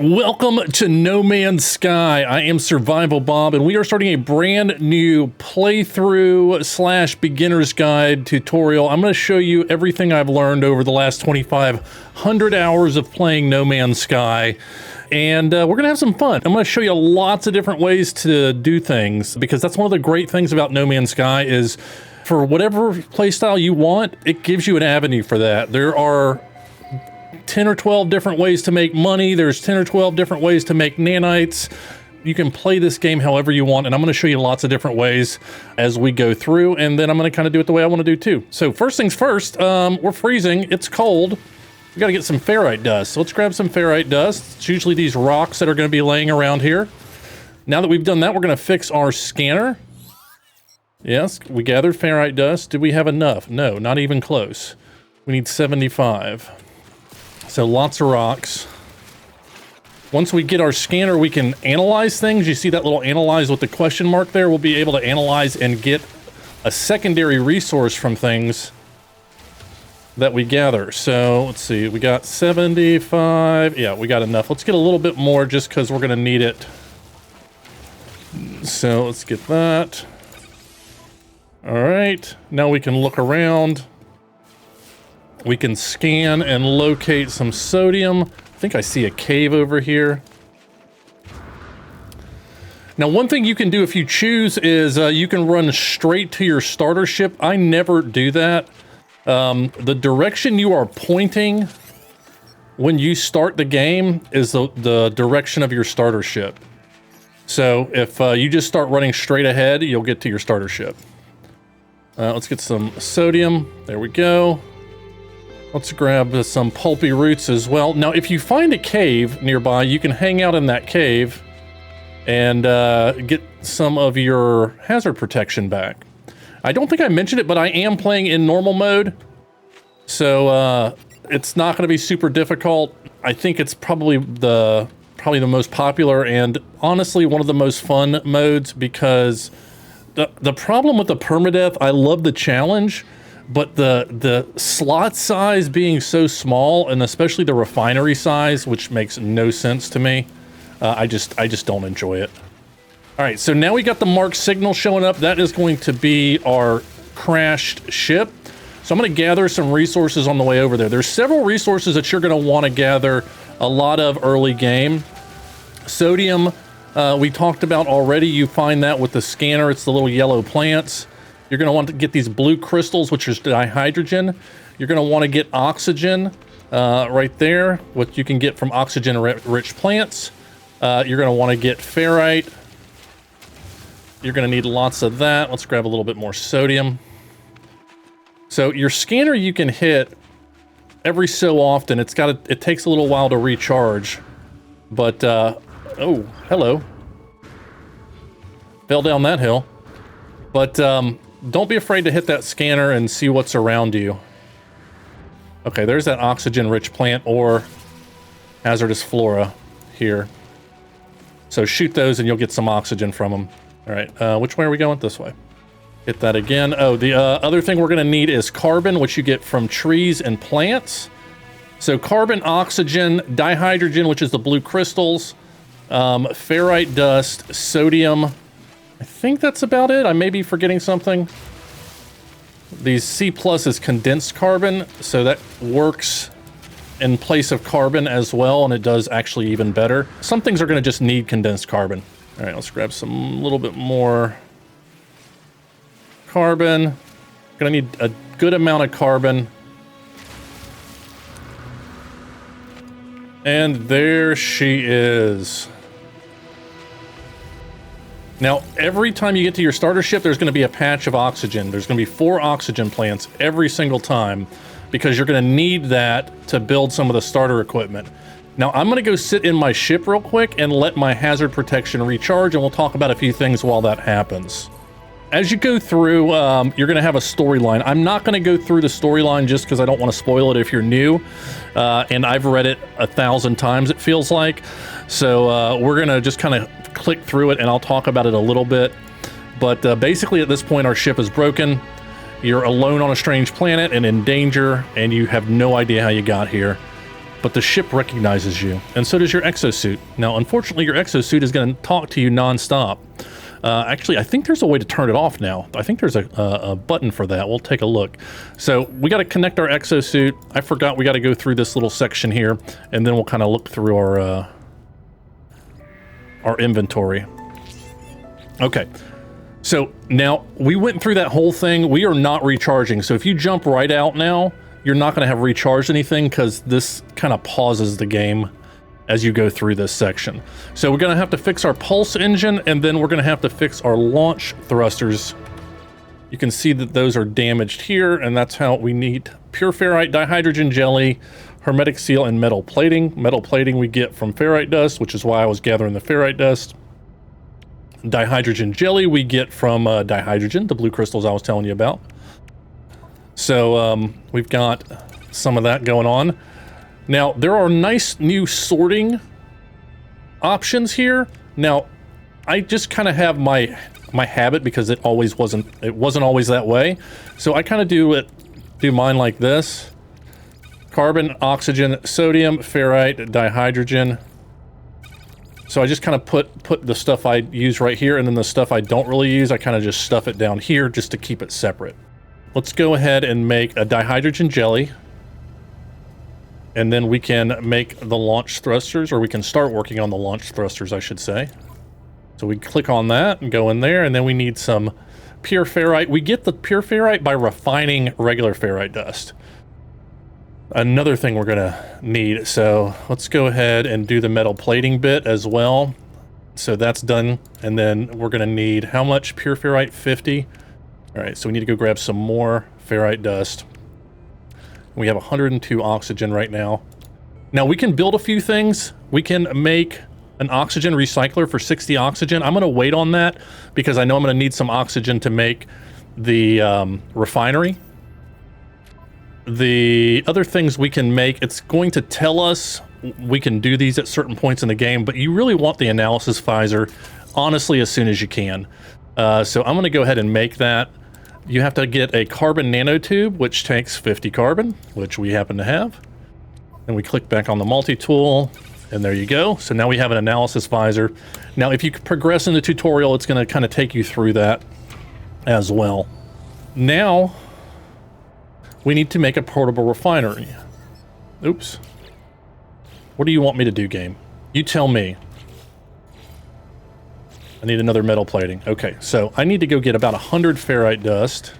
Welcome to No Man's Sky. I am TheSurvivalBob, and we are starting a brand new playthrough slash beginner's guide tutorial. I'm going to show you everything I've learned over the last 2,500 hours of playing No Man's Sky, and we're going to have some fun. I'm going to show you lots of different ways to do things, because that's one of the great things about No Man's Sky is for whatever playstyle you want, it gives you an avenue for that. There are 10 or 12 different ways to make money. There's 10 or 12 different ways to make nanites. You can play this game however you want, and I'm going to show you lots of different ways as we go through, and then I'm going to kind of do it the way I want to do too. So first things first, we're freezing. It's cold. We got to get some ferrite dust. So let's grab some ferrite dust. It's usually these rocks that are going to be laying around here. Now that we've done that, we're going to fix our scanner. Yes, we gathered ferrite dust. Did we have enough? No, not even close. We need 75. So lots of rocks. Once we get our scanner, we can analyze things. You see that little analyze with the question mark there? We'll be able to analyze and get a secondary resource from things that we gather. So let's see, we got 75. Yeah, we got enough. Let's get a little bit more just because we're going to need it. So let's get that. All right, now we can look around. We can scan and locate some sodium. I think I see a cave over here. Now, one thing you can do if you choose is you can run straight to your starter ship. I never do that. The direction you are pointing when you start the game is the direction of your starter ship. So if you just start running straight ahead, you'll get to your starter ship. Let's get some sodium. There we go. Let's grab some pulpy roots as well. Now, if you find a cave nearby, you can hang out in that cave and get some of your hazard protection back. I don't think I mentioned it, but I am playing in normal mode, so it's not going to be super difficult. I think it's probably the most popular and honestly one of the most fun modes, because the problem with the permadeath, I love the challenge, but the slot size being so small, and especially the refinery size, which makes no sense to me, I just don't enjoy it. All right, so now we got the marked signal showing up. That is going to be our crashed ship. So I'm going to gather some resources on the way over there. There's several resources that you're going to want to gather a lot of early game. Sodium, we talked about already. You find that with the scanner. It's the little yellow plants. You're going to want to get these blue crystals, which is dihydrogen. You're going to want to get oxygen right there, what you can get from oxygen-rich plants. You're going to want to get ferrite. You're going to need lots of that. Let's grab a little bit more sodium. So your scanner you can hit every so often. It takes a little while to recharge. But, oh, hello. Fell down that hill. But, don't be afraid to hit that scanner and see what's around you. Okay, there's that oxygen-rich plant or hazardous flora here. So shoot those and you'll get some oxygen from them. All right, which way are we going? This way. Hit that again. Oh, the other thing we're going to need is carbon, which you get from trees and plants. So carbon, oxygen, dihydrogen, which is the blue crystals, ferrite dust, sodium. I think that's about it. I may be forgetting something. These C+ is condensed carbon, so that works in place of carbon as well, and it does actually even better. Some things are going to just need condensed carbon. All right, let's grab some little bit more carbon. Going to need a good amount of carbon. And there she is. Now, every time you get to your starter ship, there's going to be a patch of oxygen. There's going to be 4 oxygen plants every single time, because you're going to need that to build some of the starter equipment. Now, I'm going to go sit in my ship real quick and let my hazard protection recharge, and we'll talk about a few things while that happens. As you go through, you're going to have a storyline. I'm not going to go through the storyline just because I don't want to spoil it if you're new, and I've read it 1,000 times, it feels like. So we're going to just kind of click through it, and I'll talk about it a little bit. But basically at this point our ship is broken. You're alone on a strange planet and in danger, and you have no idea how you got here. but the ship recognizes you, and so does your exosuit. Now, unfortunately, your exosuit is going to talk to you nonstop. Actually, I think there's a way to turn it off now. I think there's a button for that. We'll take a look. So we got to connect our exosuit. I forgot we got to go through this little section here, and then we'll kind of look through our inventory. Okay. So now we went through that whole thing. We are not recharging. So if you jump right out now, you're not going to have recharged anything because this kind of pauses the game as you go through this section. So we're going to have to fix our pulse engine, and then we're going to have to fix our launch thrusters. You can see that those are damaged here, and that's how we need pure ferrite, dihydrogen jelly, hermetic seal, and metal plating. Metal plating we get from ferrite dust, which is why I was gathering the ferrite dust. Dihydrogen jelly we get from dihydrogen, the blue crystals I was telling you about. So we've got some of that going on. Now, there are nice new sorting options here. Now, I just kind of have my habit because it wasn't always that way. So I kind of do mine like this. Carbon, oxygen, sodium, ferrite, dihydrogen. So I just kind of put the stuff I use right here, and then the stuff I don't really use, I kind of just stuff it down here just to keep it separate. Let's go ahead and make a dihydrogen jelly. And then we can make the launch thrusters, or we can start working on the launch thrusters, I should say. So we click on that and go in there, and then we need some pure ferrite. We get the pure ferrite by refining regular ferrite dust. Another thing we're gonna need, so let's go ahead and do the metal plating bit as well. So that's done, and then we're gonna need how much pure ferrite? 50. All right, so we need to go grab some more ferrite dust. We have 102 oxygen right now. Now we can build a few things. We can make an oxygen recycler for 60 oxygen. I'm going to wait on that because I know I'm going to need some oxygen to make the refinery. The other things we can make, it's going to tell us we can do these at certain points in the game, but you really want the analysis visor, honestly, as soon as you can. So I'm going to go ahead and make that. You have to get a carbon nanotube, which takes 50 carbon, which we happen to have. And we click back on the multi-tool, and there you go. So now we have an analysis visor. Now, if you progress in the tutorial, it's going to kind of take you through that as well. Now, we need to make a portable refinery. Oops. What do you want me to do, game? You tell me. I need another metal plating. Okay, so I need to go get about 100 ferrite dust.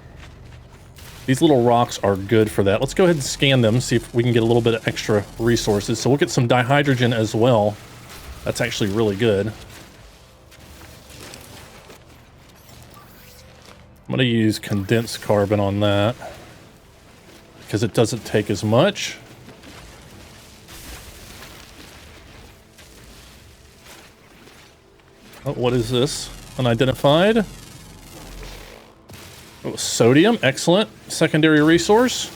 These little rocks are good for that. Let's go ahead and scan them, see if we can get a little bit of extra resources. So we'll get some dihydrogen as well. That's actually really good. I'm going to use condensed carbon on that because it doesn't take as much. Oh, what is this? Unidentified. Oh, sodium. Excellent. Secondary resource.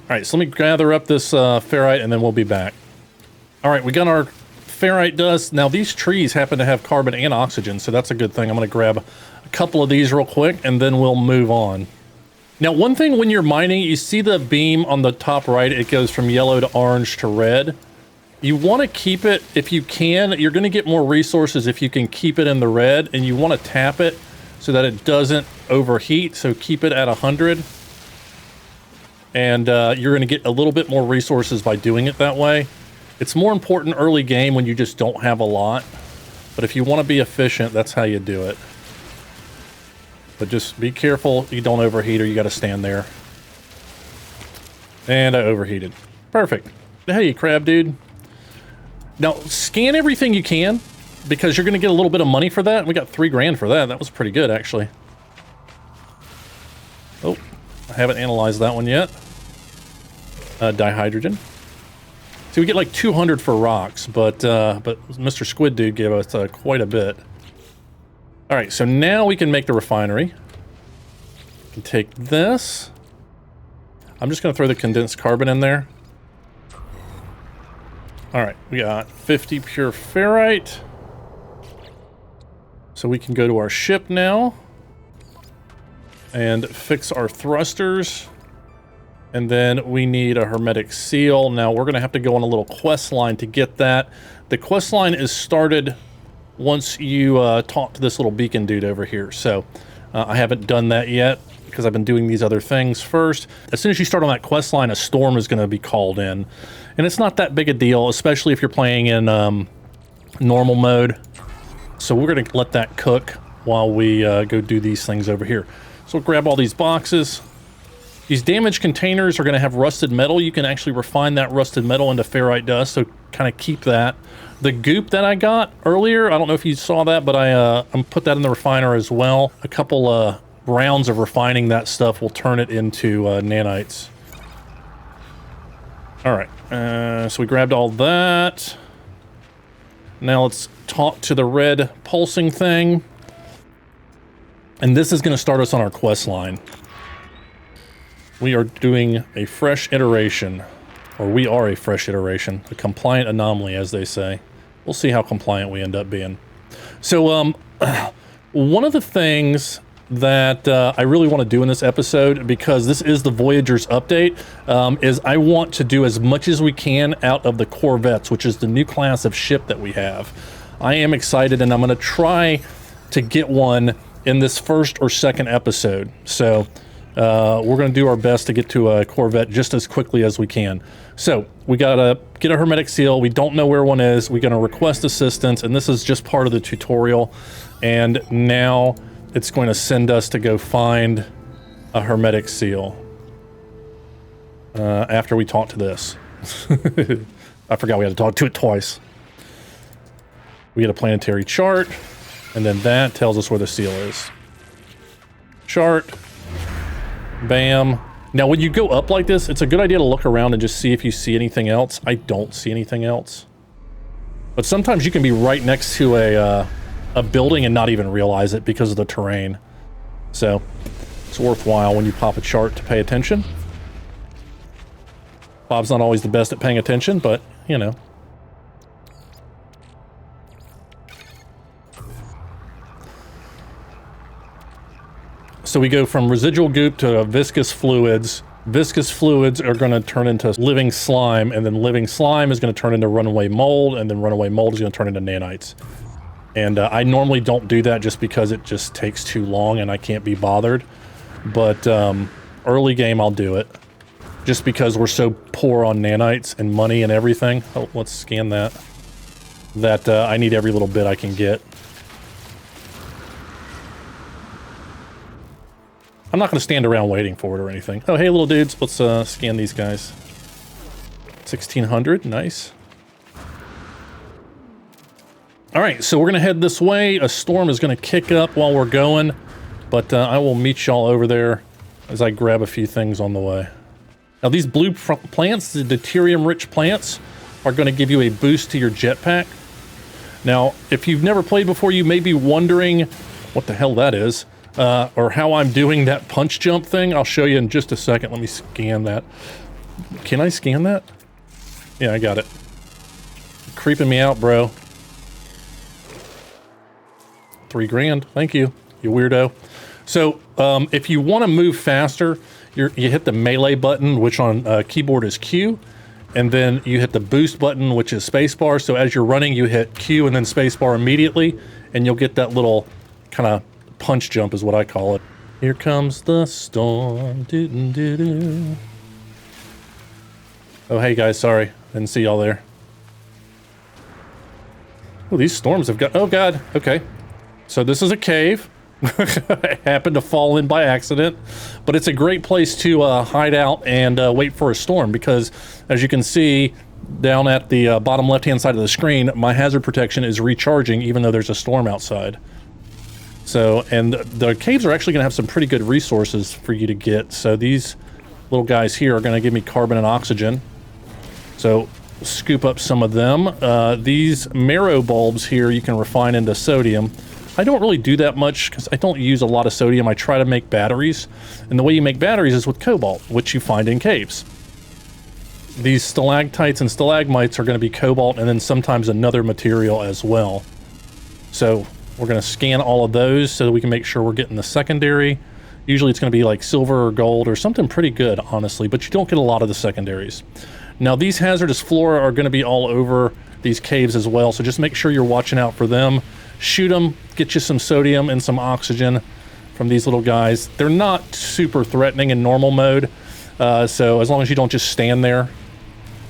All right, so let me gather up this ferrite, and then we'll be back. All right, we got our ferrite dust. Now, these trees happen to have carbon and oxygen, so that's a good thing. I'm going to grab a couple of these real quick, and then we'll move on. Now, one thing when you're mining, you see the beam on the top right. It goes from yellow to orange to red. You want to keep it, if you can, you're going to get more resources if you can keep it in the red, and you want to tap it so that it doesn't overheat, so keep it at 100. And you're going to get a little bit more resources by doing it that way. It's more important early game when you just don't have a lot, but if you want to be efficient, that's how you do it. But just be careful you don't overheat, or you got to stand there. And I overheated. Perfect. Hey, crab dude. Now, scan everything you can, because you're going to get a little bit of money for that. We got 3 grand for that. That was pretty good, actually. Oh, I haven't analyzed that one yet. Dihydrogen. So we get like 200 for rocks, but Mr. Squid Dude gave us quite a bit. All right, so now we can make the refinery. We can take this. I'm just going to throw the condensed carbon in there. All right, we got 50 pure ferrite. So we can go to our ship now and fix our thrusters. And then we need a hermetic seal. Now we're going to have to go on a little quest line to get that. The quest line is started once you talk to this little beacon dude over here. So I haven't done that yet because I've been doing these other things first. As soon as you start on that quest line, a storm is going to be called in. And it's not that big a deal, especially if you're playing in normal mode. So we're going to let that cook while we go do these things over here. So we'll grab all these boxes. These damaged containers are going to have rusted metal. You can actually refine that rusted metal into ferrite dust, so kind of keep that. The goop that I got earlier, I don't know if you saw that, but I put that in the refiner as well. A couple rounds of refining that stuff will turn it into nanites. All right, so we grabbed all that. Now let's talk to the red pulsing thing. And this is going to start us on our quest line. We are doing a fresh iteration, or we are a fresh iteration, a compliant anomaly, as they say. We'll see how compliant we end up being. So, one of the things that I really want to do in this episode, because this is the Voyagers update, is I want to do as much as we can out of the Corvettes, which is the new class of ship that we have. I am excited, and I'm going to try to get one in this first or second episode. So we're going to do our best to get to a Corvette just as quickly as we can. So we got to get a hermetic seal. We don't know where one is. We're going to request assistance, and this is just part of the tutorial. And now it's going to send us to go find a hermetic seal after we talk to this. I forgot we had to talk to it twice. We get a planetary chart, and then that tells us where the seal is. Chart. Bam. Now, when you go up like this, it's a good idea to look around and just see if you see anything else. I don't see anything else. But sometimes you can be right next to a building and not even realize it because of the terrain. So, it's worthwhile when you pop a chart to pay attention. Bob's not always the best at paying attention, but, you know. So we go from residual goop to viscous fluids. Viscous fluids are going to turn into living slime, and then living slime is going to turn into runaway mold, and then runaway mold is going to turn into nanites. And I normally don't do that just because it just takes too long and I can't be bothered. But early game I'll do it. Just because we're so poor on nanites and money and everything. Oh, let's scan that. That I need every little bit I can get. I'm not going to stand around waiting for it or anything. Oh, hey, little dudes. Let's scan these guys. 1600. Nice. All right, so we're going to head this way. A storm is going to kick up while we're going, but I will meet y'all over there as I grab a few things on the way. Now, these blue plants, the deuterium-rich plants, are going to give you a boost to your jetpack. Now, if you've never played before, you may be wondering what the hell that is. Or how I'm doing that punch jump thing. I'll show you in just a second. Let me scan that. Can I scan that? Yeah, I got it. Creeping me out, bro. $3 grand. Thank you, you weirdo. So, if you want to move faster, you hit the melee button, which on keyboard is Q, and then you hit the boost button, which is spacebar. So as you're running, you hit Q and then spacebar immediately, and you'll get that little kind of punch jump is what I call it. Here comes the storm. Doo-doo-doo-doo. Oh, hey guys, sorry. Didn't see y'all there. Oh, these storms have got... Oh, God. Okay. So this is a cave. I happened to fall in by accident. But it's a great place to hide out and wait for a storm because, as you can see, down at the bottom left-hand side of the screen, my hazard protection is recharging even though there's a storm outside. So, and the caves are actually going to have some pretty good resources for you to get. So these little guys here are going to give me carbon and oxygen. So scoop up some of them. These marrow bulbs here you can refine into sodium. I don't really do that much because I don't use a lot of sodium. I try to make batteries. And the way you make batteries is with cobalt, which you find in caves. These stalactites and stalagmites are going to be cobalt and then sometimes another material as well. So we're going to scan all of those so that we can make sure we're getting the secondary Usually it's going to be like silver or gold or something pretty good, honestly, but you don't get a lot of the secondaries. Now, these hazardous flora are going to be all over these caves as well, so just make sure you're watching out for them. Shoot them, get you some sodium and some oxygen from these little guys. They're not super threatening in normal mode, so as long as you don't just stand there,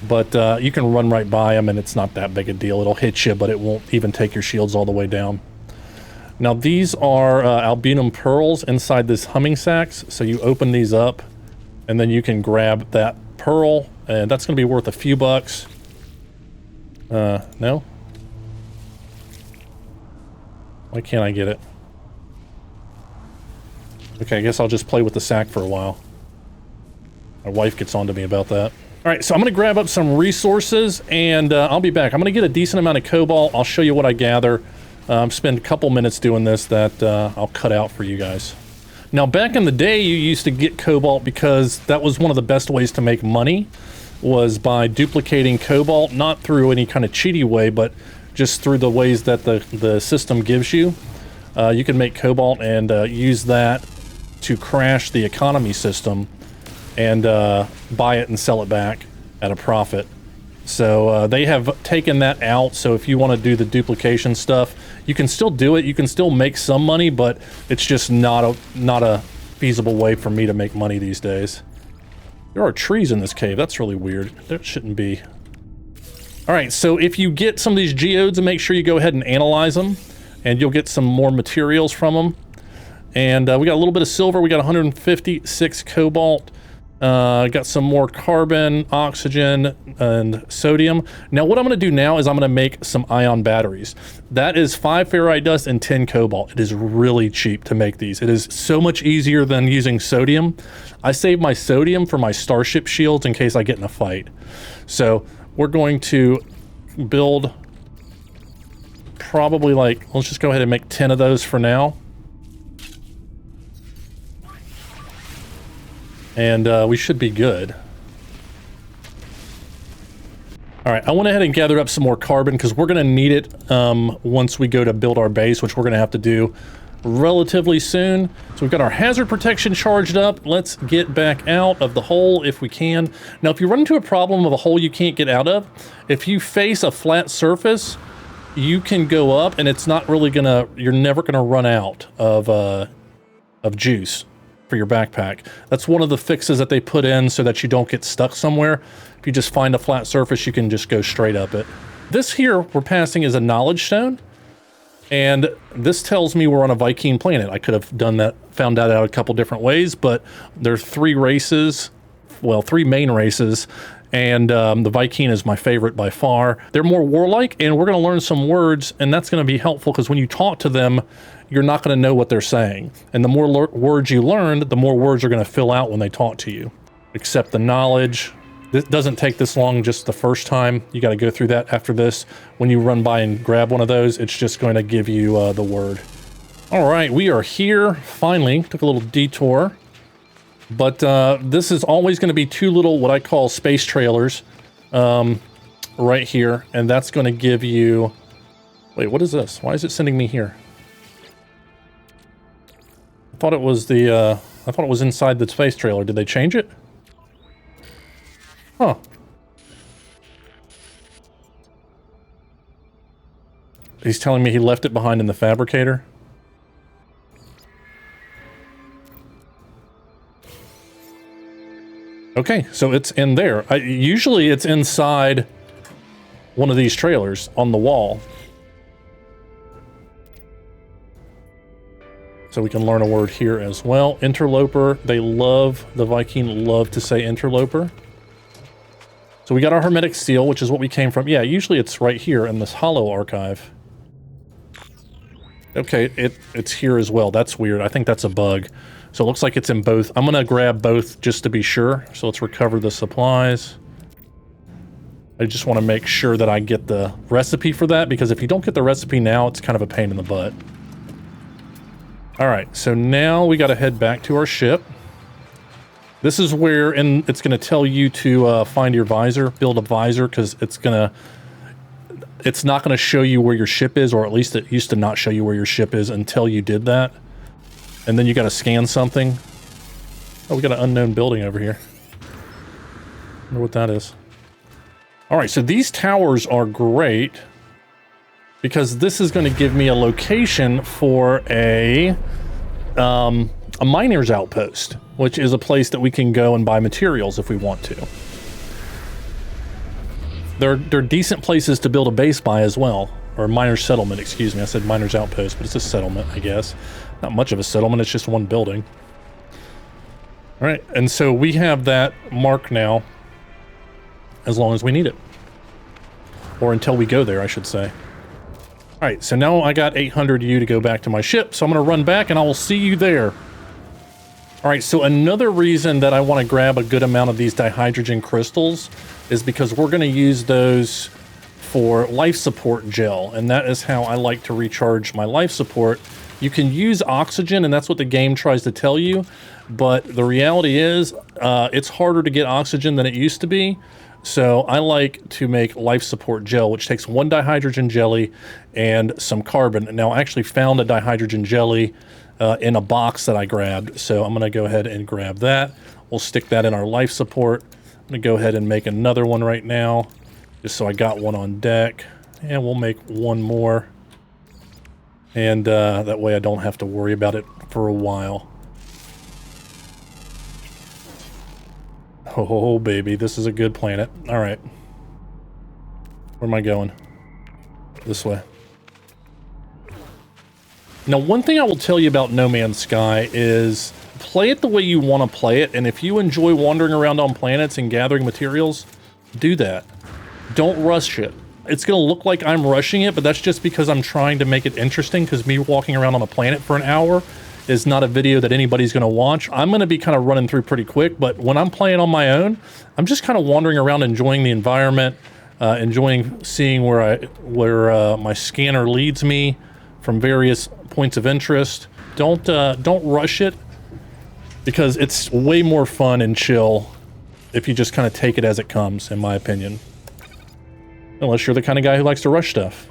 but you can run right by them and it's not that big a deal. It'll hit you, but it won't even take your shields all the way down. Now, these are albinum pearls inside this humming sacks, so you open these up and then you can grab that pearl, and that's going to be worth a few bucks. No? Why can't I get it? Okay, I guess I'll just play with the sack for a while. My wife gets on to me about that. All right, so I'm going to grab up some resources, and I'll be back. I'm going to get a decent amount of cobalt. I'll show you what I gather. Spend a couple minutes doing this that I'll cut out for you guys. Now, back in the day, you used to get cobalt because that was one of the best ways to make money, was by duplicating cobalt, not through any kind of cheaty way, but just through the ways that the system gives you. You can make cobalt and use that to crash the economy system and buy it and sell it back at a profit. So they have taken that out, so if you want to do the duplication stuff, you can still do it. You can still make some money, but it's just not a feasible way for me to make money these days. There are trees in this cave. That's really weird. That shouldn't be. All right, so if you get some of these geodes, make sure you go ahead and analyze them, and you'll get some more materials from them. And we got a little bit of silver. We got 156 cobalt. Got some more carbon, oxygen, and sodium. Now, what I'm going to do now is I'm going to make some ion batteries. That is 5 ferrite dust and 10 cobalt. It is really cheap to make these. It is so much easier than using sodium. I save my sodium for my starship shields in case I get in a fight. So we're going to build probably like, let's just go ahead and make 10 of those for now. And we should be good. All right, I went ahead and gathered up some more carbon because we're going to need it once we go to build our base, which we're going to have to do relatively soon. So we've got our hazard protection charged up. Let's get back out of the hole if we can. Now, if you run into a problem of a hole you can't get out of, if you face a flat surface, you can go up and it's not really gonna, you're never gonna run out of juice for your backpack. That's one of the fixes that they put in so that you don't get stuck somewhere. If you just find a flat surface, you can just go straight up it. This here we're passing is a knowledge stone, and this tells me we're on a Viking planet. I could have done that, found that out a couple different ways, but there are 3 races, well, 3 main races, and the Viking is my favorite by far. They're more warlike, and we're going to learn some words, and that's going to be helpful because when you talk to them, you're not going to know what they're saying. And the more words you learn, the more words are going to fill out when they talk to you. Accept the knowledge. This doesn't take this long just the first time. You got to go through that after this. When you run by and grab one of those, it's just going to give you the word. All right, we are here. Finally, took a little detour. But this is always going to be 2 little, what I call space trailers right here. And that's going to give you... Wait, what is this? Why is it sending me here? I thought it was the, I thought it was inside the space trailer. Did they change it? Huh. He's telling me he left it behind in the fabricator. Okay, so it's in there. Usually it's inside one of these trailers on the wall. So we can learn a word here as well. Interloper. They love, the Viking love to say interloper. So we got our hermetic seal, which is what we came from. Yeah, usually it's right here in this hollow archive. Okay, it's here as well. That's weird. I think that's a bug. So it looks like it's in both. I'm going to grab both just to be sure. So let's recover the supplies. I just want to make sure that I get the recipe for that, because if you don't get the recipe now, it's kind of a pain in the butt. All right, so now we got to head back to our ship. This is where, and it's going to tell you to find your visor, build a visor, because it's not going to show you where your ship is, or at least it used to not show you where your ship is until you did that. and then you got to scan something. Oh, we got an unknown building over here. Wonder what that is. All right, so these towers are great because this is going to give me a location for a miner's outpost, which is a place that we can go and buy materials if we want to. They're decent places to build a base by as well, or a miner's settlement, excuse me. I said miner's outpost, but it's a settlement, I guess. Not much of a settlement, it's just one building. All right, and so we have that mark now, as long as we need it. Or until we go there, I should say. All right, so now I got 800 U to go back to my ship, so I'm gonna run back and I will see you there. All right, so another reason that I wanna grab a good amount of these dihydrogen crystals is because we're gonna use those for life support gel, and that is how I like to recharge my life support. You can use oxygen, and that's what the game tries to tell you, but the reality is it's harder to get oxygen than it used to be. So I like to make life support gel, which takes 1 dihydrogen jelly and some carbon. Now I actually found a dihydrogen jelly in a box that I grabbed, so I'm gonna go ahead and grab that. We'll stick that in our life support. I'm gonna go ahead and make another one right now, just so I got one on deck. And we'll make one more. And that way I don't have to worry about it for a while. Oh, baby, this is a good planet. All right. Where am I going? This way. Now, one thing I will tell you about No Man's Sky is play it the way you want to play it, and if you enjoy wandering around on planets and gathering materials, do that. Don't rush it. It's going to look like I'm rushing it, but that's just because I'm trying to make it interesting, because me walking around on a planet for an hour is not a video that anybody's going to watch. I'm going to be kind of running through pretty quick, but when I'm playing on my own, I'm just kind of wandering around, enjoying the environment, enjoying seeing where my scanner leads me from various points of interest. Don't rush it, because it's way more fun and chill if you just kind of take it as it comes, in my opinion. Unless you're the kind of guy who likes to rush stuff.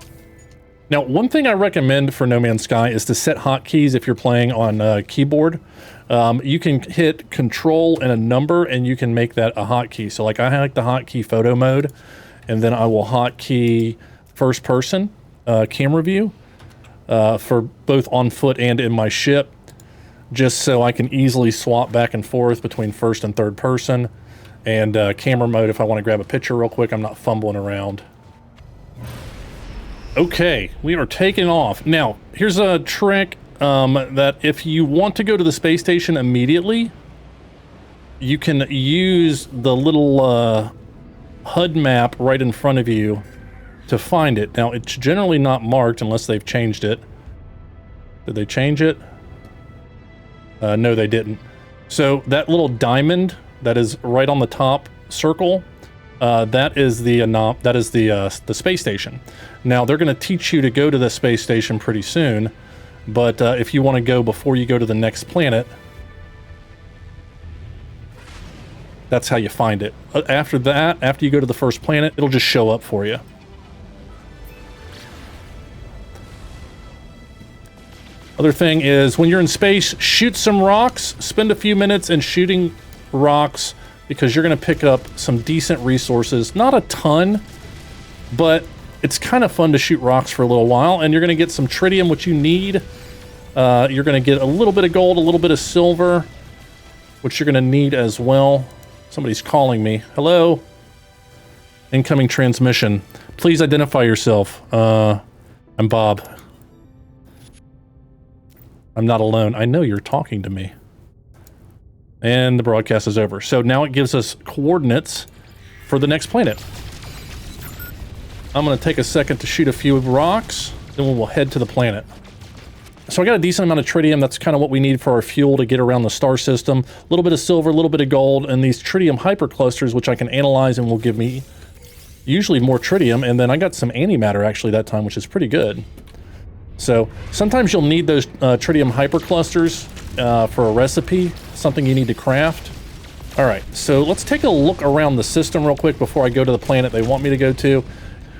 Now, one thing I recommend for No Man's Sky is to set hotkeys if you're playing on keyboard. You can hit Control and a number, and you can make that a hotkey. So, like, I like the hotkey photo mode, and then I will hotkey first person camera view for both on foot and in my ship, just so I can easily swap back and forth between first and third person, and camera mode if I want to grab a picture real quick. I'm not fumbling around. Okay, we are taking off. Now, here's a trick that if you want to go to the space station immediately, you can use the little HUD map right in front of you to find it. Now, it's generally not marked unless they've changed it. Did they change it? No, they didn't. So that little diamond that is right on the top circle, that is the space station. Now, they're going to teach you to go to the space station pretty soon, but if you want to go before you go to the next planet, that's how you find it. After that, after you go to the first planet, it'll just show up for you. Other thing is, when you're in space, shoot some rocks. Spend a few minutes in shooting rocks, because you're going to pick up some decent resources. Not a ton, but it's kind of fun to shoot rocks for a little while, and you're going to get some tritium, which you need. You're going to get a little bit of gold, a little bit of silver, which you're going to need as well. Somebody's calling me. Hello? Incoming transmission. Please identify yourself. I'm Bob. I'm not alone. I know you're talking to me. And the broadcast is over. So now it gives us coordinates for the next planet. I'm going to take a second to shoot a few rocks, then we'll head to the planet. So I got a decent amount of tritium. That's kind of what we need for our fuel to get around the star system. A little bit of silver, a little bit of gold, and these tritium hyperclusters, which I can analyze and will give me usually more tritium. And then I got some antimatter actually that time, which is pretty good. So sometimes you'll need those tritium hyperclusters for a recipe, something you need to craft. All right, so let's take a look around the system real quick before I go to the planet they want me to go to.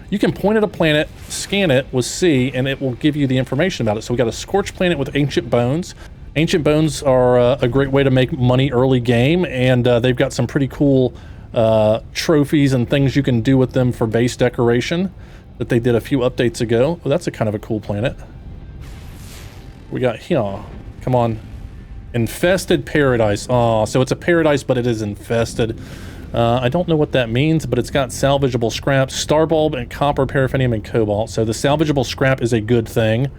You can point at a planet, scan it with C, and it will give you the information about it. So we got a scorched planet with ancient bones. Ancient Bones are a great way to make money early game, and they've got some pretty cool trophies and things you can do with them for base decoration that they did a few updates ago. Well, that's a kind of a cool planet. We got here. Come on. Infested paradise. Oh, so it's a paradise, but it is infested. I don't know what that means, but it's got salvageable scrap, star bulb, and copper, paraffinium, and cobalt. So the salvageable scrap is a good thing.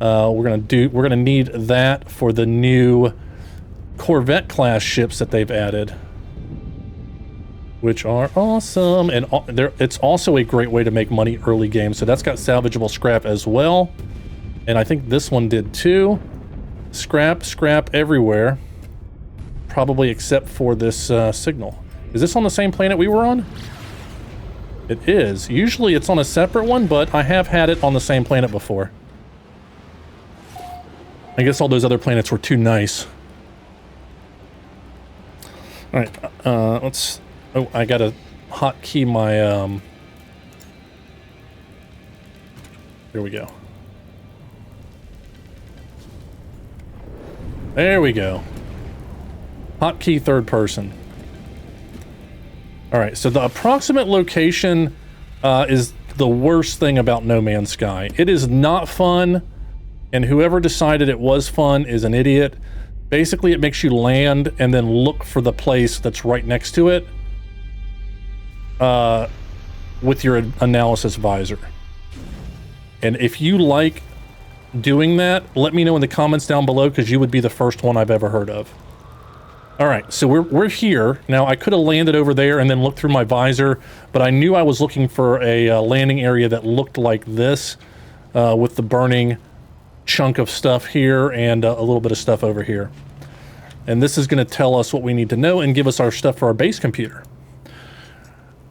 We're gonna need that for the new Corvette class ships that they've added, which are awesome. And it's also a great way to make money early game. So that's got salvageable scrap as well. And I think this one did too. Scrap everywhere. Probably except for this signal. Is this on the same planet we were on? It is. Usually it's on a separate one, but I have had it on the same planet before. I guess all those other planets were too nice. Alright, let's... Oh, I gotta hotkey my... Here we go. There we go. Hotkey third person. Alright, so the approximate location is the worst thing about No Man's Sky. It is not fun, and whoever decided it was fun is an idiot. Basically, it makes you land and then look for the place that's right next to it with your analysis visor. And if you like doing that, let me know in the comments down below, because you would be the first one I've ever heard of. All right, so we're here. Now, I could have landed over there and then looked through my visor, but I knew I was looking for a landing area that looked like this, with the burning chunk of stuff here and a little bit of stuff over here. And this is going to tell us what we need to know and give us our stuff for our base computer.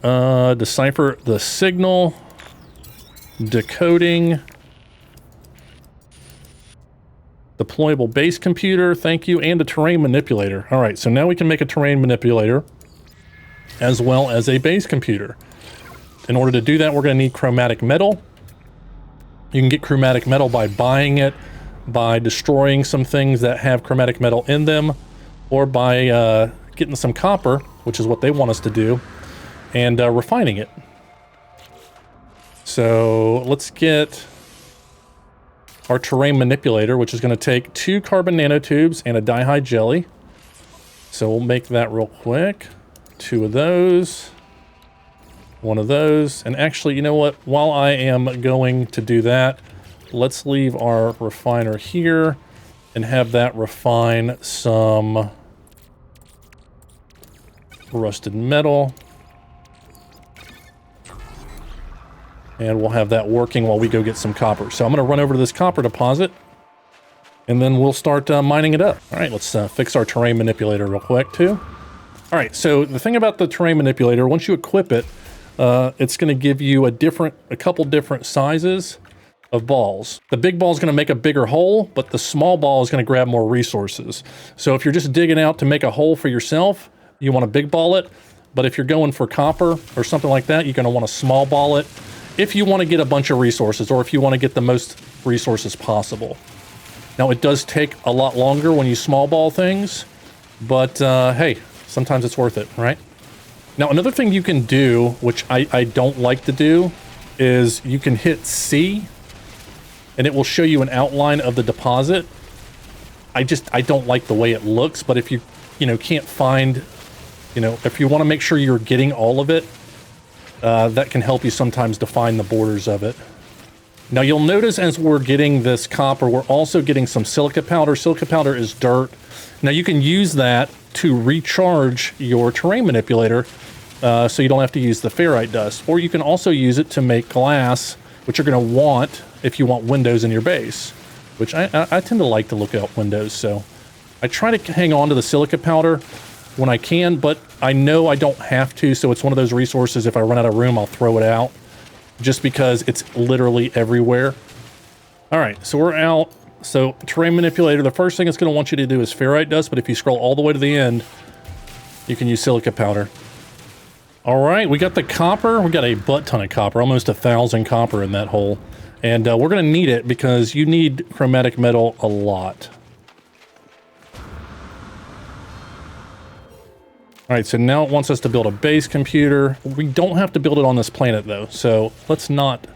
Decipher the signal, decoding, deployable base computer, thank you, and a terrain manipulator. All right, so now we can make a terrain manipulator as well as a base computer. In order to do that, we're going to need chromatic metal. You can get chromatic metal by buying it, by destroying some things that have chromatic metal in them, or by getting some copper, which is what they want us to do, and refining it. So let's get our terrain manipulator, which is going to take 2 carbon nanotubes and a dihide jelly. So we'll make that real quick. 2 of those. 1 of those. And actually, you know what? While I am going to do that, let's leave our refiner here and have that refine some rusted metal. And we'll have that working while we go get some copper. So I'm going to run over to this copper deposit, and then we'll start mining it up. All right, let's fix our terrain manipulator real quick, too. All right, so the thing about the terrain manipulator, once you equip it, it's going to give you a couple different sizes of balls. The big ball is going to make a bigger hole, but the small ball is going to grab more resources. So if you're just digging out to make a hole for yourself, you want to big ball it. But if you're going for copper or something like that, you're going to want to small ball it, if you want to get a bunch of resources, or if you want to get the most resources possible. Now, it does take a lot longer when you small ball things, but hey, sometimes it's worth it, right? Now, another thing you can do, which I don't like to do, is you can hit C, and it will show you an outline of the deposit. I don't like the way it looks, but if you can't find, if you want to make sure you're getting all of it, that can help you sometimes define the borders of it. Now, you'll notice as we're getting this copper, we're also getting some silica powder. Silica powder is dirt. Now, you can use that to recharge your terrain manipulator, so you don't have to use the ferrite dust. Or you can also use it to make glass, which you're going to want if you want windows in your base, which I tend to like to look out windows. So I try to hang on to the silica powder when I can, but I know I don't have to, so it's one of those resources, if I run out of room, I'll throw it out, just because it's literally everywhere. All right, so we're out. So terrain manipulator, the first thing it's going to want you to do is ferrite dust, but if you scroll all the way to the end, you can use silica powder. All right, we got the copper. We got a butt ton of copper, almost 1,000 copper in that hole. And we're going to need it because you need chromatic metal a lot. All right, so now it wants us to build a base computer. We don't have to build it on this planet though, so let's not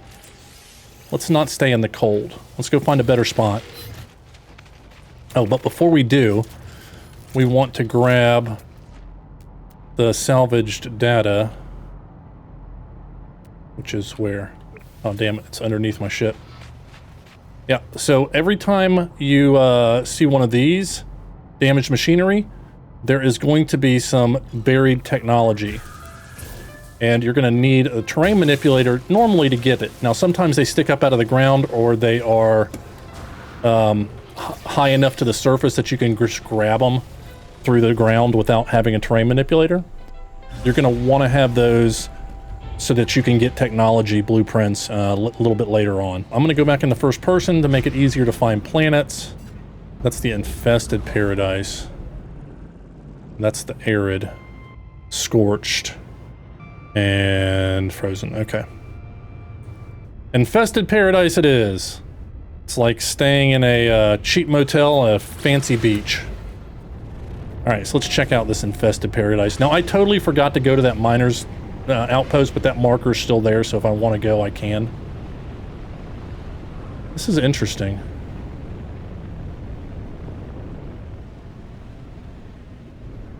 stay in the cold. Let's go find a better spot. Oh, but before we do, we want to grab the salvaged data, which is where? Oh, damn it, it's underneath my ship. Yeah, so every time you see one of these damaged machinery, there is going to be some buried technology. And you're going to need a terrain manipulator normally to get it. Now, sometimes they stick up out of the ground, or they are high enough to the surface that you can just grab them through the ground without having a terrain manipulator. You're going to want to have those so that you can get technology blueprints a little bit later on. I'm going to go back in the first person to make it easier to find planets. That's the infested paradise. That's the arid, scorched, and frozen. Okay. Infested paradise it is. It's like staying in a cheap motel at a fancy beach. All right, so let's check out this infested paradise. Now, I totally forgot to go to that miner's outpost, but that marker's still there, so if I want to go, I can. This is interesting.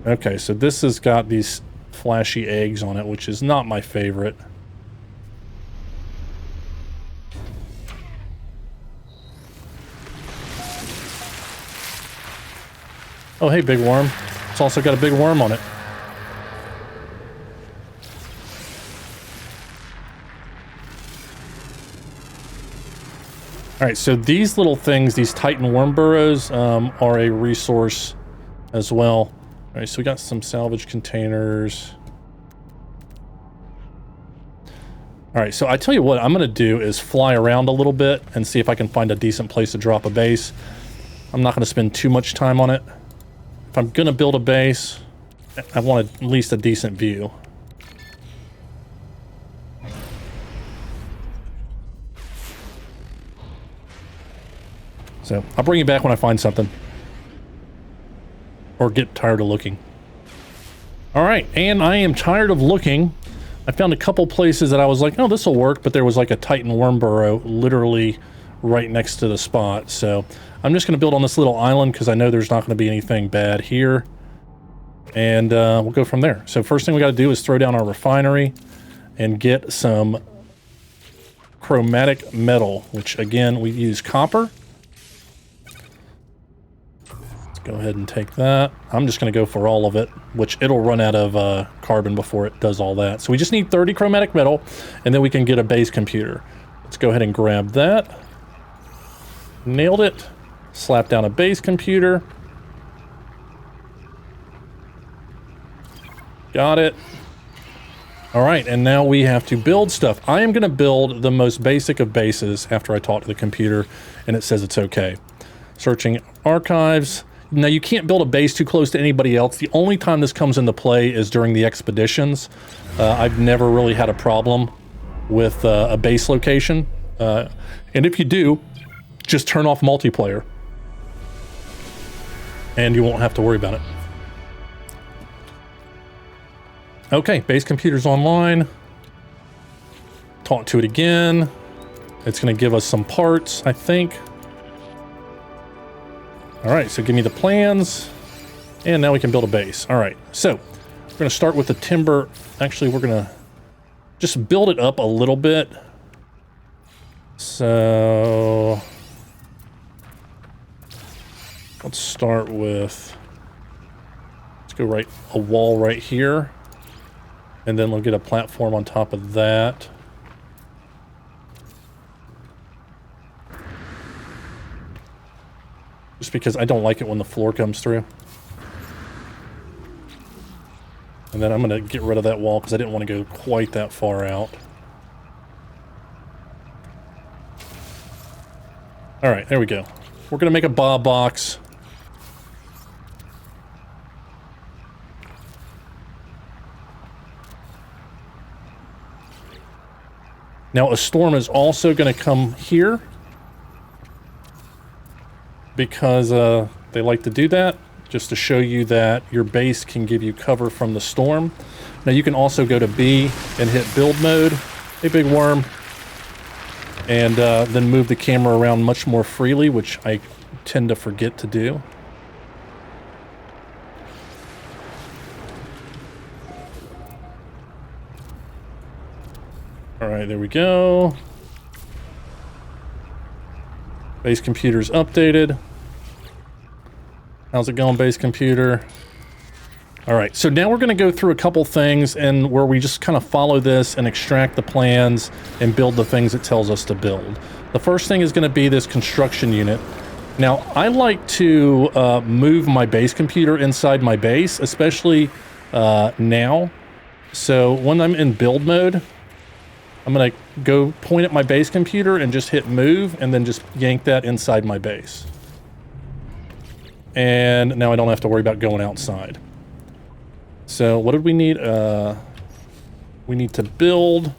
Okay, so this has got these flashy eggs on it, which is not my favorite. Oh, hey, big worm. It's also got a big worm on it. All right, so these little things, these Titan worm burrows, are a resource as well. All right, so we got some salvage containers. All right, so I tell you what I'm going to do is fly around a little bit and see if I can find a decent place to drop a base. I'm not going to spend too much time on it. If I'm going to build a base, I want at least a decent view. So I'll bring you back when I find something. Or get tired of looking. All right, and I am tired of looking. I found a couple places that I was like, oh, this will work, but there was like a Titan worm burrow literally right next to the spot. So I'm just going to build on this little island because I know there's not going to be anything bad here. And we'll go from there. So first thing we got to do is throw down our refinery and get some chromatic metal, which again, we use copper. Go ahead and take that. I'm just going to go for all of it, which it'll run out of carbon before it does all that. So we just need 30 chromatic metal, and then we can get a base computer. Let's go ahead and grab that. Nailed it. Slap down a base computer. Got it. All right, and now we have to build stuff. I am going to build the most basic of bases after I talk to the computer, and it says it's okay. Searching archives. Now, you can't build a base too close to anybody else. The only time this comes into play is during the expeditions. I've never really had a problem with a base location. And if you do, just turn off multiplayer. And you won't have to worry about it. Okay, base computer's online. Talk to it again. It's going to give us some parts, I think. All right, so give me the plans, and now we can build a base. All right, so we're going to start with the timber. Actually, we're going to just build it up a little bit. So let's start with, let's go right, a wall right here, and then we'll get a platform on top of that. Just because I don't like it when the floor comes through. And then I'm going to get rid of that wall because I didn't want to go quite that far out. All right, there we go. We're going to make a Bob box. Now, a storm is also going to come here, because they like to do that. just to show you that your base can give you cover from the storm. Now you can also go to B and hit build mode, hey big worm, and then move the camera around much more freely, which I tend to forget to do. All right, there we go. Base computer's updated. How's it going, base computer? All right, so now we're going to go through a couple things and where we just kind of follow this and extract the plans and build the things it tells us to build. The first thing is going to be this construction unit. Now, I like to move my base computer inside my base, especially now. So when I'm in build mode, I'm going to go point at my base computer and just hit move and then just yank that inside my base. And now I don't have to worry about going outside. So what did we need? We need to build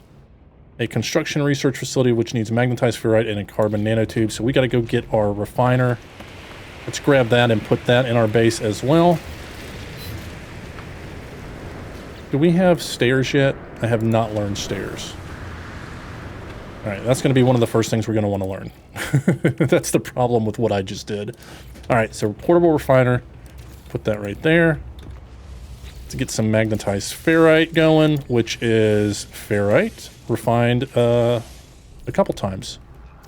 a construction research facility which needs magnetized ferrite and a carbon nanotube. So we got to go get our refiner. Let's grab that and put that in our base as well. Do we have stairs yet? I have not learned stairs. All right, that's going to be one of the first things we're going to want to learn. That's the problem with what I just did. All right, so portable refiner, put that right there. To get some magnetized ferrite going, which is ferrite refined a couple times.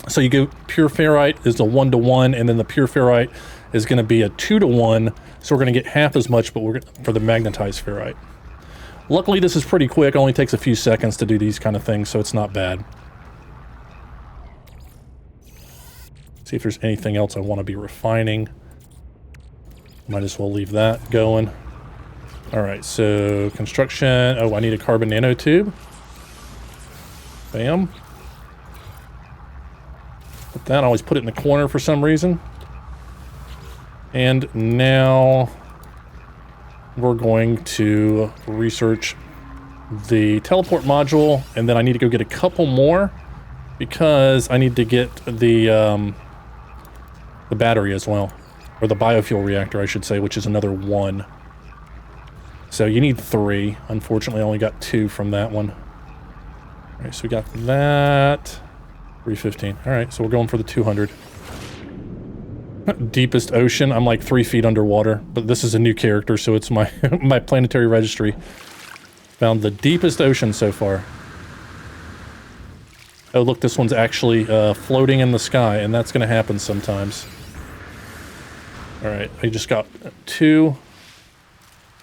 So you go pure ferrite is a 1-to-1, and then the pure ferrite is going to be a 2-to-1. So we're going to get half as much, but we're for the magnetized ferrite. Luckily, this is pretty quick. It only takes a few seconds to do these kind of things, so it's not bad. See if there's anything else I want to be refining. Might as well leave that going. All right, so construction. Oh, I need a carbon nanotube. Bam. Put that, I always put it in the corner for some reason. And now we're going to research the teleport module, and then I need to go get a couple more because I need to get the battery as well, or the biofuel reactor, I should say, which is another 1. So you need 3. Unfortunately, I only got 2 from that one. All right, so we got that. 315. All right, so we're going for the 200. Deepest ocean. I'm like 3 feet underwater, but this is a new character, so it's my my planetary registry. Found the deepest ocean so far. Oh, look, this one's actually floating in the sky, and that's going to happen sometimes. All right, I just got 2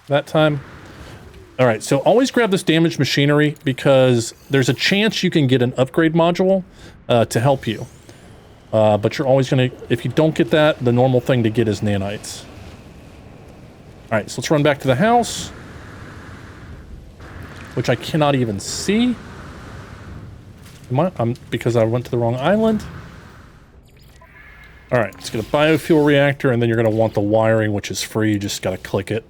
that time. All right, so always grab this damaged machinery because there's a chance you can get an upgrade module to help you. But you're always going to, if you don't get that, the normal thing to get is nanites. All right, so let's run back to the house, which I cannot even see. Because I went to the wrong island. All right, let's get a biofuel reactor, and then you're going to want the wiring, which is free. You just got to click it.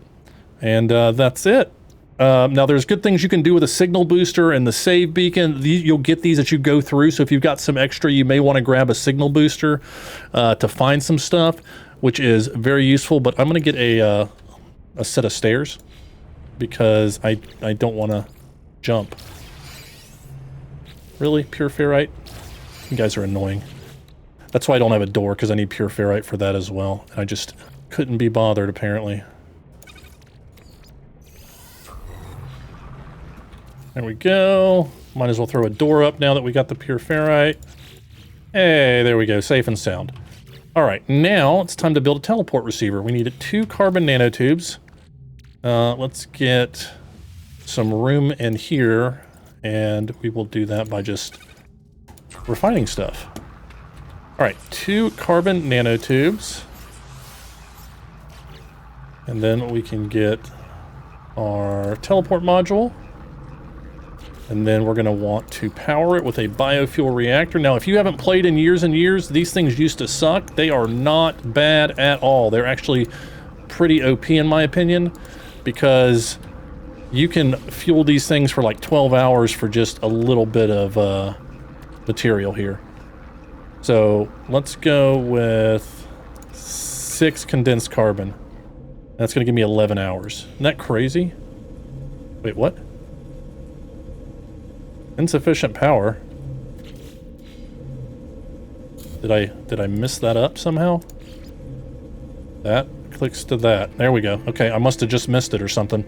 And that's it. Now, there's good things you can do with a signal booster and the save beacon. You'll get these as you go through, so if you've got some extra, you may want to grab a signal booster to find some stuff, which is very useful. But I'm going to get a set of stairs because I don't want to jump. Really? Pure ferrite? You guys are annoying. That's why I don't have a door, because I need pure ferrite for that as well. And I just couldn't be bothered, apparently. There we go. Might as well throw a door up now that we got the pure ferrite. Hey, there we go. Safe and sound. All right, now it's time to build a teleport receiver. We need 2 carbon nanotubes. Let's get some room in here. And we will do that by just refining stuff. All right, 2 carbon nanotubes. And then we can get our teleport module. And then we're going to want to power it with a biofuel reactor. Now, if you haven't played in years and years, these things used to suck. They are not bad at all. They're actually pretty OP in my opinion, because you can fuel these things for like 12 hours for just a little bit of material here. So let's go with 6 condensed carbon. That's going to give me 11 hours. Isn't that crazy? Wait, what? Insufficient power. Did I miss that up somehow? That clicks to that. There we go. Okay, I must have just missed it or something.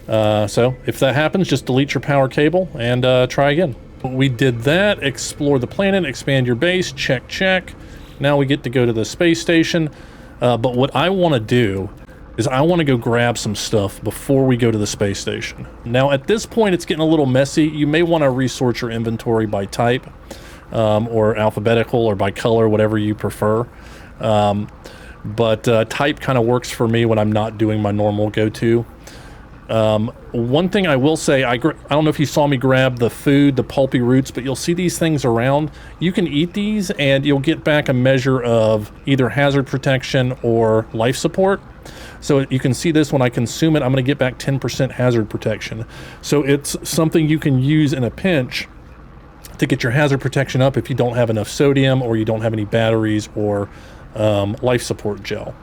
So if that happens, just delete your power cable and try again. We did that. Explore the planet, expand your base, check, check. Now we get to go to the space station. But what I want to do is I want to go grab some stuff before we go to the space station. Now at this point it's getting a little messy. You may want to resort your inventory by type. Or alphabetical, or by color, whatever you prefer. But type kind of works for me when I'm not doing my normal go-to. One thing I will say, I don't know if you saw me grab the food, the pulpy roots, but you'll see these things around. You can eat these and you'll get back a measure of either hazard protection or life support. So you can see this when I consume it, I'm going to get back 10% hazard protection. So it's something you can use in a pinch to get your hazard protection up if you don't have enough sodium or you don't have any batteries or life support gel.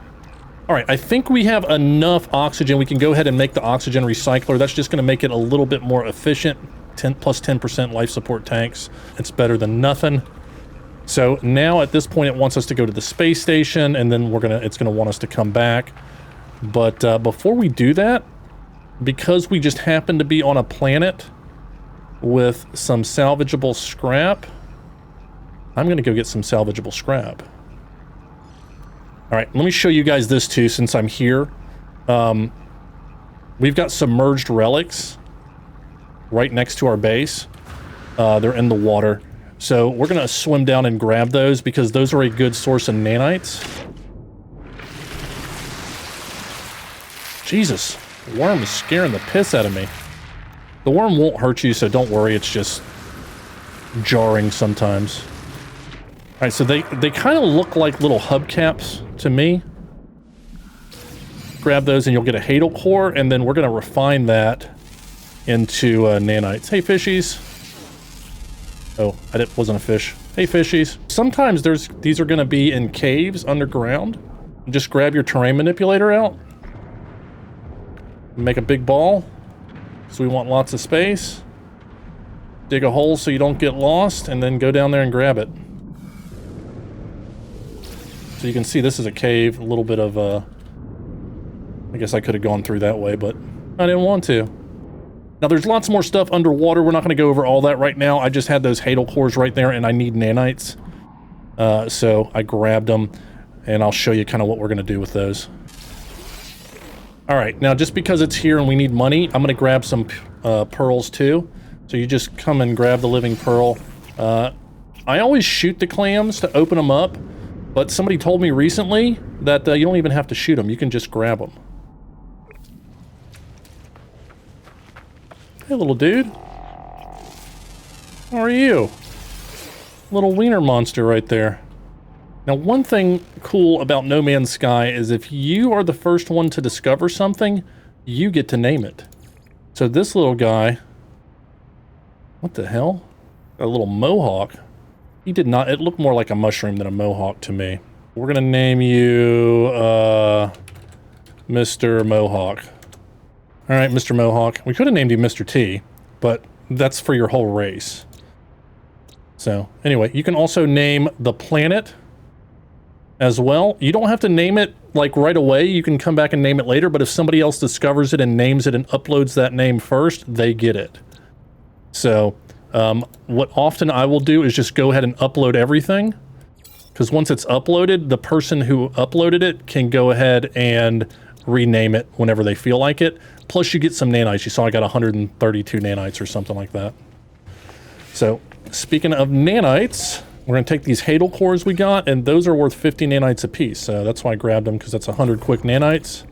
All right, I think we have enough oxygen. We can go ahead and make the oxygen recycler. That's just going to make it a little bit more efficient. 10% life support tanks. It's better than nothing. So now at this point it wants us to go to the space station, and then it's gonna want us to come back. But before we do that, because we just happen to be on a planet with some salvageable scrap, I'm gonna go get some salvageable scrap. All right, let me show you guys this too, since I'm here. We've got submerged relics right next to our base. They're in the water. So we're gonna swim down and grab those because those are a good source of nanites. Jesus, the worm is scaring the piss out of me. The worm won't hurt you, so don't worry, it's just jarring sometimes. All right, so they kind of look like little hubcaps to me. Grab those and you'll get a hadal core, and then we're gonna refine that into nanites. Hey, fishies. Oh, wasn't a fish. Hey, fishies. Sometimes these are gonna be in caves underground. Just grab your terrain manipulator out. Make a big ball. So we want lots of space. Dig a hole so you don't get lost, and then go down there and grab it. So you can see this is a cave, a little bit of I guess I could have gone through that way, but I didn't want to. Now there's lots more stuff underwater. We're not going to go over all that right now. I just had those hadal cores right there, and I need nanites. So I grabbed them, and I'll show you kind of what we're going to do with those. All right, now just because it's here and we need money, I'm gonna grab some pearls too. So you just come and grab the living pearl. I always shoot the clams to open them up, but somebody told me recently that you don't even have to shoot them, you can just grab them. Hey little dude. How are you? Little wiener monster right there. Now, one thing cool about No Man's Sky is if you are the first one to discover something, you get to name it. So this little guy, what the hell? A little mohawk. He did not, it looked more like a mushroom than a mohawk to me. We're gonna name you, Mr. Mohawk. All right, Mr. Mohawk. We could have named you Mr. T, but that's for your whole race. So anyway, you can also name the planet as well. You don't have to name it like right away. You can come back and name it later, but if somebody else discovers it and names it and uploads that name first, they get it. So what often I will do is just go ahead and upload everything, because once it's uploaded, the person who uploaded it can go ahead and rename it whenever they feel like it. Plus you get some nanites. You saw I got 132 nanites or something like that. So speaking of nanites, we're going to take these hadal cores we got, and those are worth 50 nanites a piece. So that's why I grabbed them, because that's 100 quick nanites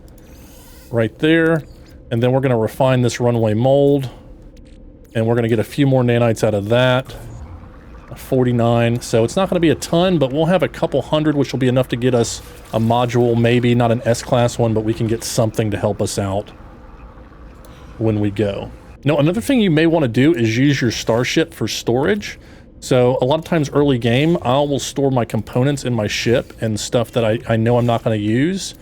right there. And then we're going to refine this runway mold, and we're going to get a few more nanites out of that. 49. So it's not going to be a ton, but we'll have a couple hundred, which will be enough to get us a module, maybe not an S-class one, but we can get something to help us out when we go. Now, another thing you may want to do is use your starship for storage. So a lot of times early game, I will store my components in my ship and stuff that I know I'm not going to use.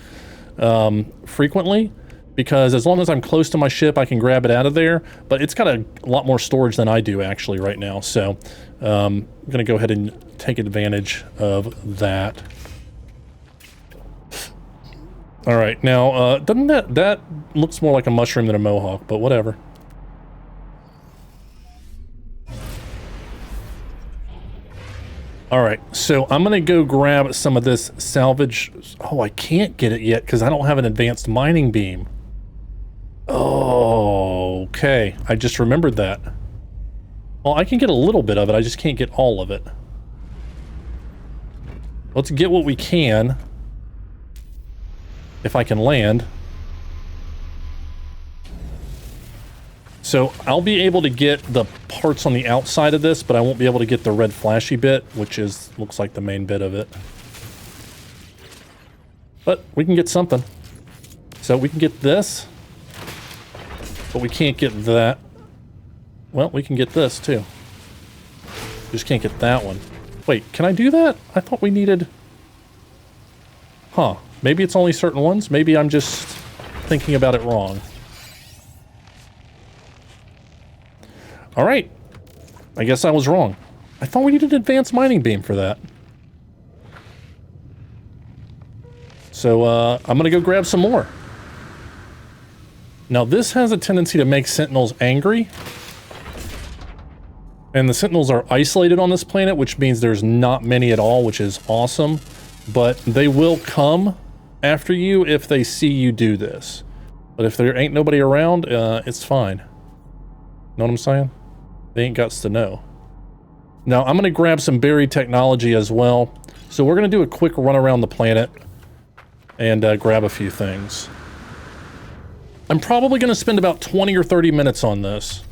frequently, because as long as I'm close to my ship, I can grab it out of there. But it's got a lot more storage than I do actually right now. So I'm going to go ahead and take advantage of that. All right, now, doesn't that looks more like a mushroom than a mohawk, but whatever. All right, so I'm gonna go grab some of this salvage. Oh, I can't get it yet because I don't have an advanced mining beam. Oh, okay, I just remembered that. Well, I can get a little bit of it, I just can't get all of it. Let's get what we can. If I can land. So I'll be able to get the parts on the outside of this, but I won't be able to get the red flashy bit, which looks like the main bit of it. But we can get something. So we can get this, but we can't get that. Well, we can get this too. Just can't get that one. Wait, can I do that? I thought we needed... Huh. Maybe it's only certain ones. Maybe I'm just thinking about it wrong. All right. I guess I was wrong. I thought we needed an advanced mining beam for that. So I'm going to go grab some more. Now this has a tendency to make sentinels angry. And the sentinels are isolated on this planet, which means there's not many at all, which is awesome. But they will come after you if they see you do this. But if there ain't nobody around, it's fine. Know what I'm saying? They ain't guts to know. Now, I'm going to grab some buried technology as well. So we're going to do a quick run around the planet and grab a few things. I'm probably going to spend about 20 or 30 minutes on this.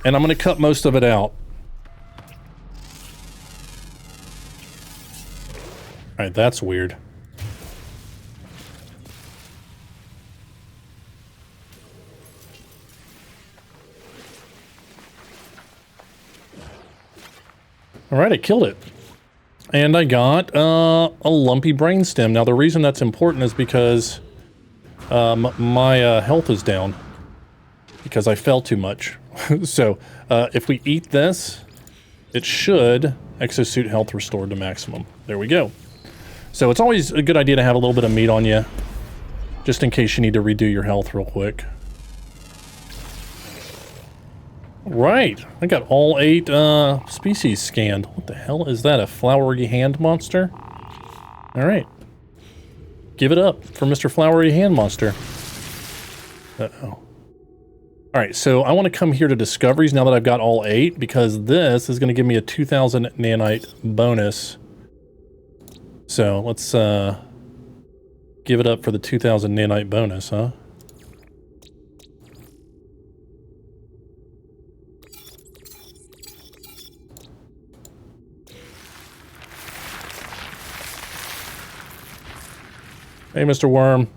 And I'm going to cut most of it out. Alright, that's weird. Alright, I killed it. And I got a lumpy brainstem. Now the reason that's important is because my health is down. Because I fell too much. So, if we eat this, it should exosuit health restored to maximum. There we go. So it's always a good idea to have a little bit of meat on you, just in case you need to redo your health real quick. Right, I got all 8 species scanned. What the hell is that, a flowery hand monster? Alright. Give it up for Mr. Flowery Hand Monster. Uh-oh. Alright, so I want to come here to discoveries now that I've got all 8, because this is going to give me a 2000 nanite bonus. So, let's give it up for the 2000 nanite bonus, huh? Hey, Mr. Worm.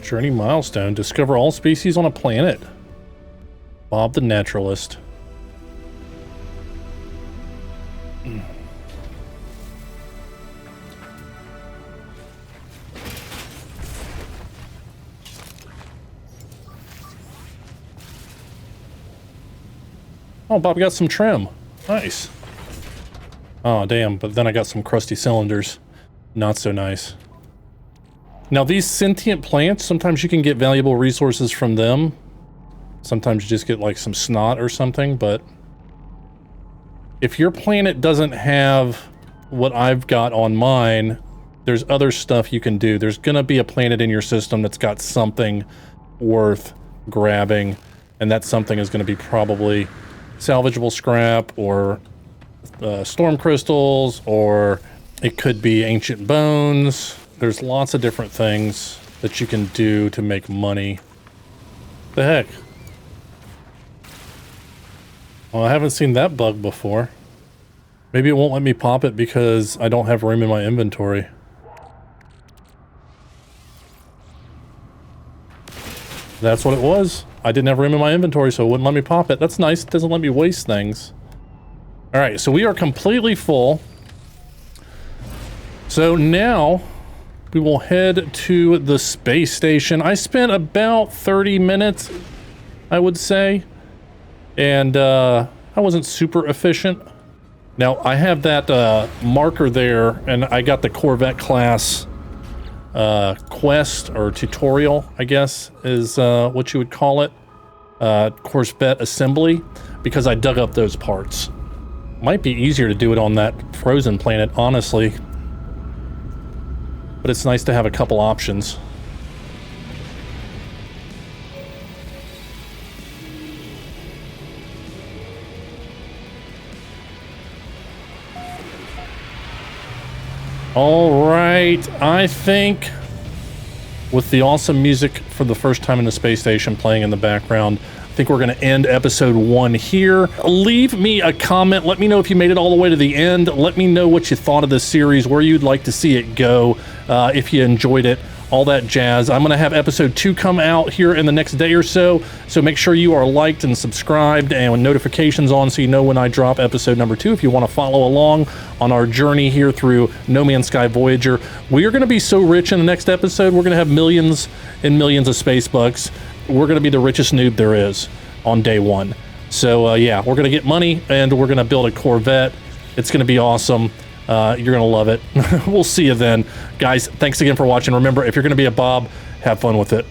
Journey milestone. Discover all species on a planet. Bob the Naturalist. Oh, Bob got some trim. Nice. Oh, damn, but then I got some crusty cylinders. Not so nice. Now, these sentient plants, sometimes you can get valuable resources from them. Sometimes you just get, like, some snot or something, but... if your planet doesn't have what I've got on mine, there's other stuff you can do. There's gonna be a planet in your system that's got something worth grabbing, and that something is gonna be probably salvageable scrap, or storm crystals, or it could be ancient bones. There's lots of different things that you can do to make money. The heck? Well, I haven't seen that bug before. Maybe it won't let me pop it because I don't have room in my inventory. That's what it was. I didn't have room in my inventory, so it wouldn't let me pop it. That's nice. It doesn't let me waste things. All right, so we are completely full. So now we will head to the space station. I spent about 30 minutes, I would say, and I wasn't super efficient. Now, I have that marker there, and I got the Corvette class quest, or tutorial, I guess, is what you would call it. Corvette assembly, because I dug up those parts. Might be easier to do it on that frozen planet, honestly. But it's nice to have a couple options. All right, I think with the awesome music for the first time in the space station playing in the background, I think we're going to end episode 1 here. Leave me a comment. Let me know if you made it all the way to the end. Let me know what you thought of this series, where you'd like to see it go, if you enjoyed it, all that jazz. I'm going to have episode 2 come out here in the next day or so, so make sure you are liked and subscribed and with notifications on so you know when I drop episode number 2 if you want to follow along on our journey here through No Man's Sky Voyager. We are going to be so rich in the next episode. We're going to have millions and millions of space bucks. We're going to be the richest noob there is on day 1. So yeah, we're going to get money and we're going to build a Corvette. It's going to be awesome. You're going to love it. We'll see you then. Guys, thanks again for watching. Remember, if you're going to be a Bob, have fun with it.